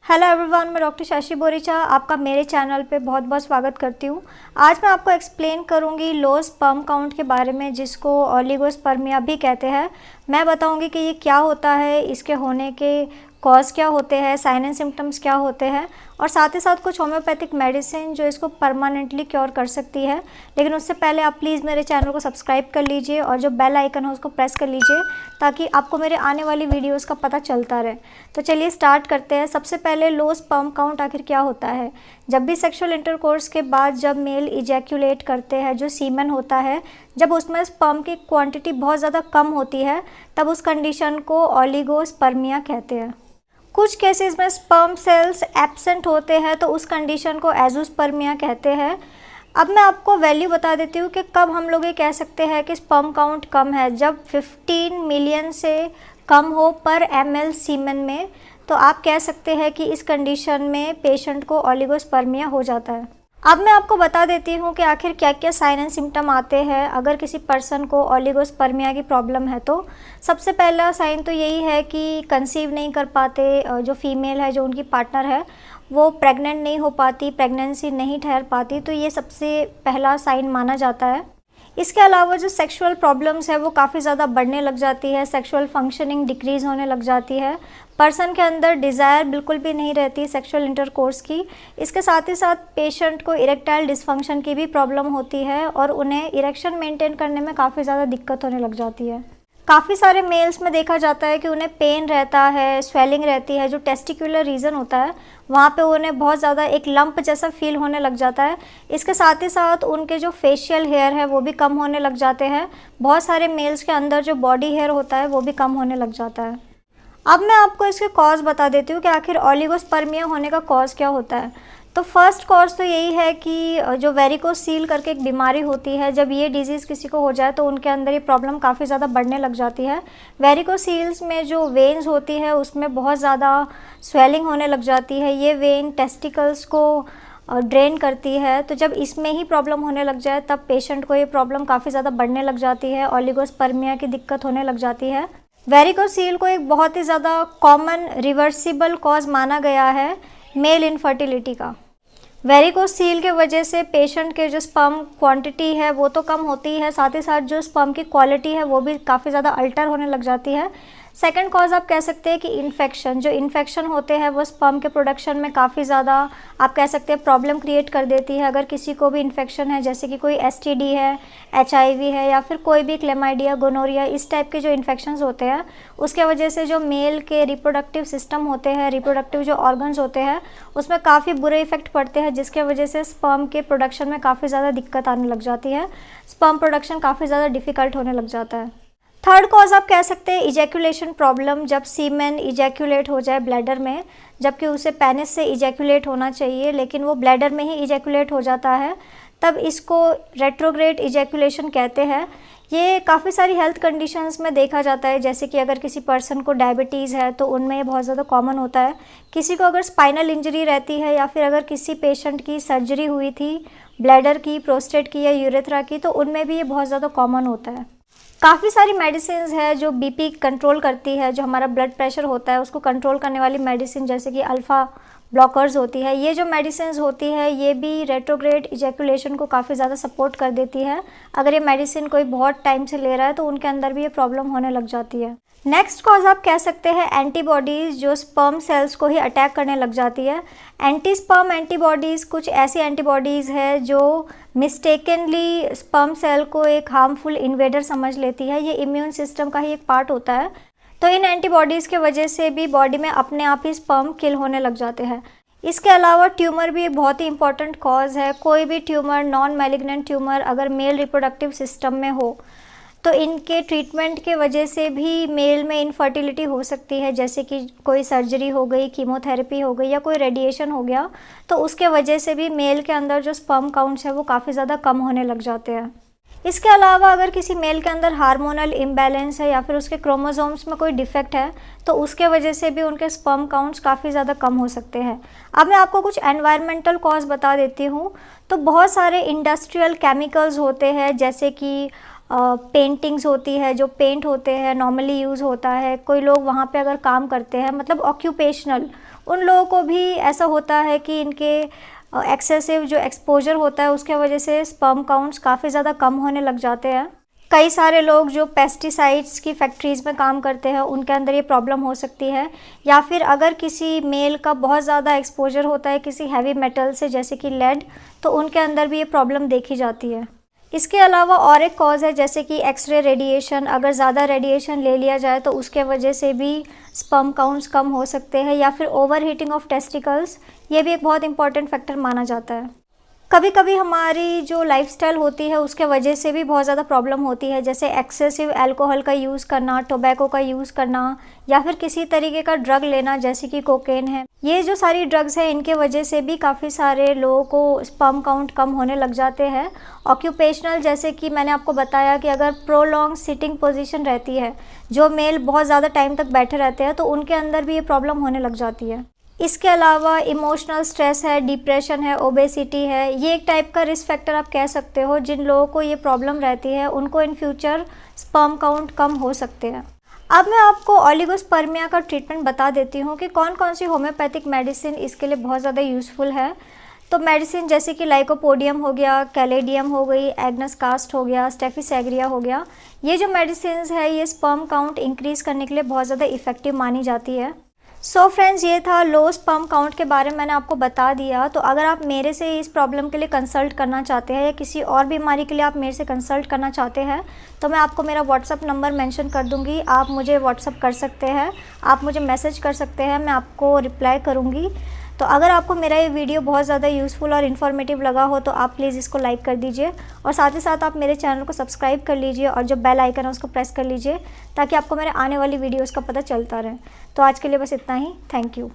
Hello everyone, मैं doctor Shashi Boricha आपका मेरे चैनल पे बहुत बहुत स्वागत करती हूँ। आज मैं आपको एक्सप्लेन करूँगी लो स्पर्म काउंट के बारे में, जिसको ओलिगोस्पर्मिया भी कहते हैं। मैं बताऊँगी कि ये क्या होता है, इसके होने के कॉज क्या होते हैं, साइन एंड सिम्टम्स क्या होते हैं, और साथ ही साथ कुछ होम्योपैथिक मेडिसिन जो इसको परमानेंटली क्योर कर सकती है। लेकिन उससे पहले आप प्लीज़ मेरे चैनल को सब्सक्राइब कर लीजिए और जो बेल आइकन है उसको प्रेस कर लीजिए, ताकि आपको मेरे आने वाली वीडियोस का पता चलता रहे। तो चलिए स्टार्ट करते हैं। सबसे पहले लो स्पर्म काउंट आखिर क्या होता है। जब भी सेक्सुअल इंटरकोर्स के बाद जब मेल इजैक्यूलेट करते हैं, जो सीमेन होता है, जब उसमें स्पर्म की क्वांटिटी बहुत ज़्यादा कम होती है, तब उस कंडीशन को ओलिगोस्पर्मिया कहते हैं। कुछ केसेस में स्पर्म सेल्स एब्सेंट होते हैं, तो उस कंडीशन को एज़ोस्पर्मिया कहते हैं। अब मैं आपको वैल्यू बता देती हूँ कि कब हम लोग ये कह सकते हैं कि स्पर्म काउंट कम है। जब 15 मिलियन से कम हो पर ml सीमेन में, तो आप कह सकते हैं कि इस कंडीशन में पेशेंट को ओलिगोस्पर्मिया हो जाता है। अब मैं आपको बता देती हूँ कि आखिर क्या क्या साइन एंड सिम्टम आते हैं अगर किसी पर्सन को ओलिगोस्पर्मिया की प्रॉब्लम है। तो सबसे पहला साइन तो यही है कि कंसीव नहीं कर पाते, जो फीमेल है, जो उनकी पार्टनर है, वो प्रेग्नेंट नहीं हो पाती, प्रेगनेंसी नहीं ठहर पाती। तो ये सबसे पहला साइन माना जाता है। इसके अलावा जो सेक्सुअल प्रॉब्लम्स है वो काफ़ी ज़्यादा बढ़ने लग जाती है, सेक्सुअल फंक्शनिंग डिक्रीज़ होने लग जाती है, पर्सन के अंदर डिज़ायर बिल्कुल भी नहीं रहती सेक्सुअल इंटरकोर्स की। इसके साथ ही साथ पेशेंट को इरेक्टाइल डिसफंक्शन की भी प्रॉब्लम होती है और उन्हें इरेक्शन मेंटेन करने में काफ़ी ज़्यादा दिक्कत होने लग जाती है। काफ़ी सारे मेल्स में देखा जाता है कि उन्हें पेन रहता है, स्वेलिंग रहती है, जो टेस्टिकुलर रीजन होता है वहाँ पे उन्हें बहुत ज़्यादा एक लंप जैसा फील होने लग जाता है। इसके साथ ही साथ उनके जो फेशियल हेयर है वो भी कम होने लग जाते हैं। बहुत सारे मेल्स के अंदर जो बॉडी हेयर होता है वो भी कम होने लग जाता है। अब मैं आपको इसके कॉज बता देती हूँ कि आखिर ओलिगोस्पर्मिया होने का कॉज क्या होता है। तो फर्स्ट कॉज तो यही है कि जो वेरिकोसील करके एक बीमारी होती है, जब ये डिजीज़ किसी को हो जाए तो उनके अंदर ये प्रॉब्लम काफ़ी ज़्यादा बढ़ने लग जाती है। वेरिकोसील्स में जो वेन्स होती है उसमें बहुत ज़्यादा स्वेलिंग होने लग जाती है। ये वेन टेस्टिकल्स को ड्रेन करती है। तो जब इसमें ही प्रॉब्लम होने लग जाए तब पेशेंट को ये प्रॉब्लम काफ़ी ज़्यादा बढ़ने लग जाती है, ओलिगोस्पर्मिया की दिक्कत होने लग जाती है। वेरिकोसील को एक बहुत ही ज़्यादा कॉमन रिवर्सिबल कॉज माना गया है मेल इनफर्टिलिटी का। वेरिकोसील के वजह से पेशेंट के जो स्पर्म क्वांटिटी है वो तो कम होती है, साथ ही साथ जो स्पर्म की क्वालिटी है वो भी काफ़ी ज़्यादा अल्टर होने लग जाती है। सेकंड कॉज आप कह सकते हैं कि इन्फेक्शन, जो इन्फेक्शन होते हैं वो स्पर्म के प्रोडक्शन में काफ़ी ज़्यादा आप कह सकते हैं प्रॉब्लम क्रिएट कर देती है। अगर किसी को भी इन्फेक्शन है, जैसे कि कोई STD है, HIV है, या फिर कोई भी क्लेमाइडिया, गोनोरिया, इस टाइप के जो इन्फेक्शंस होते हैं, उसके वजह से जो मेल के रिप्रोडक्टिव सिस्टम होते हैं, रिप्रोडक्टिव जो ऑर्गन्स होते हैं, उसमें काफ़ी बुरे इफेक्ट पड़ते हैं, जिसके वजह से स्पर्म के प्रोडक्शन में काफ़ी ज़्यादा दिक्कत आने लग जाती है। स्पर्म प्रोडक्शन काफ़ी ज़्यादा डिफ़िकल्ट होने लग जाता है। थर्ड कॉज आप कह सकते हैं इजैक्यूलेशन प्रॉब्लम, जब सीमेन इजैक्यूलेट हो जाए ब्लैडर में, जबकि उसे पेनिस से इजैक्यूलेट होना चाहिए लेकिन वो ब्लैडर में ही इजैक्यूलेट हो जाता है, तब इसको रेट्रोग्रेड इजैक्यूलेशन कहते हैं। ये काफ़ी सारी हेल्थ कंडीशंस में देखा जाता है, जैसे कि अगर किसी पर्सन को डायबिटीज़ है तो उनमें ये बहुत ज़्यादा कॉमन होता है। किसी को अगर स्पाइनल इंजरी रहती है, या फिर अगर किसी पेशेंट की सर्जरी हुई थी ब्लैडर की, प्रोस्टेट की या यूरेथ्रा की, तो उनमें भी ये बहुत ज़्यादा कॉमन होता है। काफ़ी सारी मेडिसिन है जो BP कंट्रोल करती है, जो हमारा ब्लड प्रेशर होता है उसको कंट्रोल करने वाली मेडिसिन, जैसे कि अल्फ़ा ब्लॉकर्स होती है। ये जो मेडिसिन होती है ये भी रेट्रोग्रेड इजैक्यूलेशन को काफ़ी ज़्यादा सपोर्ट कर देती है। अगर ये मेडिसिन कोई बहुत टाइम से ले रहा है तो उनके अंदर भी ये प्रॉब्लम होने लग जाती है। नेक्स्ट कॉज आप कह सकते हैं एंटीबॉडीज़, जो स्पर्म सेल्स को ही अटैक करने लग जाती है। एंटी स्पर्म एंटीबॉडीज़ कुछ ऐसी एंटीबॉडीज़ है जो मिस्टेकनली स्पर्म सेल को एक हार्मफुल इन्वेडर समझ लेती है। ये इम्यून सिस्टम का ही एक पार्ट होता है। तो इन एंटीबॉडीज़ के वजह से भी बॉडी में अपने आप ही स्पर्म किल होने लग जाते हैं। इसके अलावा ट्यूमर भी एक बहुत ही इंपॉर्टेंट कॉज है। कोई भी ट्यूमर, नॉन मैलिग्नेंट ट्यूमर अगर मेल रिप्रोडक्टिव सिस्टम में हो तो इनके ट्रीटमेंट के वजह से भी मेल में इनफर्टिलिटी हो सकती है, जैसे कि कोई सर्जरी हो गई, कीमोथेरेपी हो गई, या कोई रेडिएशन हो गया, तो उसके वजह से भी मेल के अंदर जो स्पर्म काउंट्स है वो काफ़ी ज़्यादा कम होने लग जाते हैं। इसके अलावा अगर किसी मेल के अंदर हार्मोनल इम्बैलेंस है या फिर उसके क्रोमोसोम्स में कोई डिफेक्ट है, तो उसके वजह से भी उनके स्पर्म काउंट्स काफ़ी ज़्यादा कम हो सकते हैं। अब मैं आपको कुछ एनवायरमेंटल कॉज बता देती हूँ। तो बहुत सारे इंडस्ट्रियल केमिकल्स होते हैं, जैसे कि पेंटिंग्स होती है, जो पेंट होते हैं नॉर्मली यूज़ होता है, कोई लोग वहाँ पे अगर काम करते हैं, मतलब ऑक्यूपेशनल, उन लोगों को भी ऐसा होता है कि इनके एक्सेसिव जो एक्सपोजर होता है उसके वजह से स्पर्म काउंट्स काफ़ी ज़्यादा कम होने लग जाते हैं। कई सारे लोग जो पेस्टिसाइड्स की फैक्ट्रीज़ में काम करते हैं उनके अंदर ये प्रॉब्लम हो सकती है, या फिर अगर किसी मेल का बहुत ज़्यादा एक्सपोजर होता है किसी हैवी मेटल से जैसे कि लेड, तो उनके अंदर भी ये प्रॉब्लम देखी जाती है। इसके अलावा और एक कॉज़ है जैसे कि एक्सरे रेडिएशन, अगर ज़्यादा रेडिएशन ले लिया जाए तो उसके वजह से भी स्पर्म काउंट्स कम हो सकते हैं, या फिर ओवर हीटिंग ऑफ टेस्टिकल्स, ये भी एक बहुत इंपॉर्टेंट फैक्टर माना जाता है। कभी कभी हमारी जो लाइफस्टाइल होती है उसके वजह से भी बहुत ज़्यादा प्रॉब्लम होती है, जैसे एक्सेसिव अल्कोहल का यूज़ करना, टोबैको का यूज़ करना, या फिर किसी तरीके का ड्रग लेना जैसे कि कोकेन है। ये जो सारी ड्रग्स हैं इनके वजह से भी काफ़ी सारे लोगों को स्पर्म काउंट कम होने लग जाते हैं। ऑक्यूपेशनल, जैसे कि मैंने आपको बताया कि अगर प्रोलॉन्ग सिटिंग पोजीशन रहती है, जो मेल बहुत ज़्यादा टाइम तक बैठे रहते हैं, तो उनके अंदर भी ये प्रॉब्लम होने लग जाती है। इसके अलावा इमोशनल स्ट्रेस है, डिप्रेशन है, ओबेसिटी है, ये एक टाइप का रिस्क फैक्टर आप कह सकते हो। जिन लोगों को ये प्रॉब्लम रहती है उनको इन फ्यूचर स्पर्म काउंट कम हो सकते हैं। अब मैं आपको ओलिगोस्पर्मिया का ट्रीटमेंट बता देती हूँ कि कौन कौन सी होम्योपैथिक मेडिसिन इसके लिए बहुत ज़्यादा यूज़फुल है। तो मेडिसिन जैसे कि लाइकोपोडियम हो गया, कैलेडियम हो गई, एग्नस कास्ट हो गया, स्टेफिसेग्रिया हो गया, ये जो मेडिसिन है ये स्पर्म काउंट इंक्रीज़ करने के लिए बहुत ज़्यादा इफ़ेक्टिव मानी जाती है। सो फ्रेंड्स, ये था लो स्पर्म काउंट के बारे में मैंने आपको बता दिया। तो अगर आप मेरे से इस प्रॉब्लम के लिए कंसल्ट करना चाहते हैं या किसी और बीमारी के लिए आप मेरे से कंसल्ट करना चाहते हैं तो मैं आपको मेरा व्हाट्सअप नंबर मेंशन कर दूंगी। आप मुझे व्हाट्सअप कर सकते हैं, आप मुझे मैसेज कर सकते हैं, मैं आपको रिप्लाई करूँगी। तो अगर आपको मेरा ये वीडियो बहुत ज़्यादा यूज़फुल और इन्फॉर्मेटिव लगा हो तो आप प्लीज़ इसको लाइक कर दीजिए, और साथ ही साथ आप मेरे चैनल को सब्सक्राइब कर लीजिए और जो बेल आइकन है उसको प्रेस कर लीजिए ताकि आपको मेरे आने वाली वीडियोस का पता चलता रहे। तो आज के लिए बस इतना ही। Thank you.